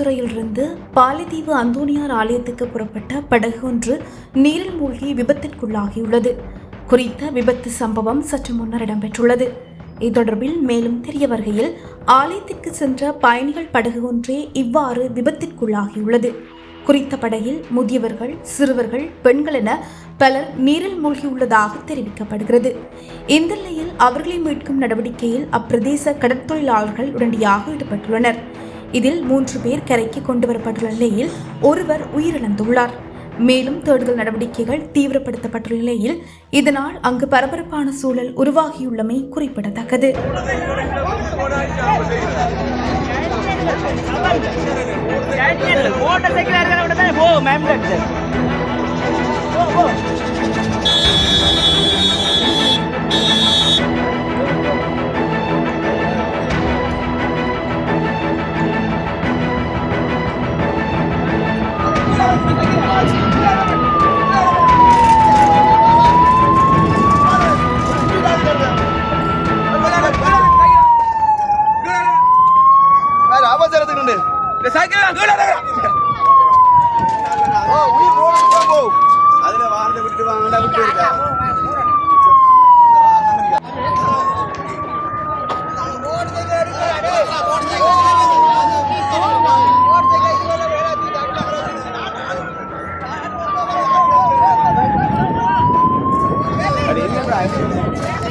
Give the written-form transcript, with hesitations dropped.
கடற்கரையிலிருந்து பாலைதீவு அந்தோனியார் ஆலயத்துக்கு புறப்பட்ட படகு ஒன்று நீரில் மூழ்கி விபத்திற்குள்ளாகியுள்ளது. குறித்த விபத்து சம்பவம் சற்று முன்னர் இடம்பெற்றுள்ளது. இது தொடர்பில் மேலும் தெரிய வருகையில், ஆலயத்திற்கு சென்ற பயணிகள் படகு ஒன்றே இவ்வாறு விபத்திற்குள்ளாகியுள்ளது. குறித்த படகில் முதியவர்கள், சிறுவர்கள், பெண்கள் என பலர் நீரில் மூழ்கியுள்ளதாக தெரிவிக்கப்படுகிறது. இந்த நிலையில் அவர்களை மீட்கும் நடவடிக்கையில் அப்பிரதேச கடற்தொழிலாளர்கள் உடனடியாக ஈடுபட்டுள்ளனர். இதில் 3 பேர் கரைக்கு கொண்டுவரப்பட்டுள்ள நிலையில் ஒருவர் உயிரிழந்துள்ளார். மேலும் தேடுதல் நடவடிக்கைகள் தீவிரப்படுத்தப்பட்டுள்ள நிலையில் இதனால் அங்கு பரபரப்பான சூழல் உருவாகியுள்ளமை குறிப்பிடத்தக்கது. Ada ini,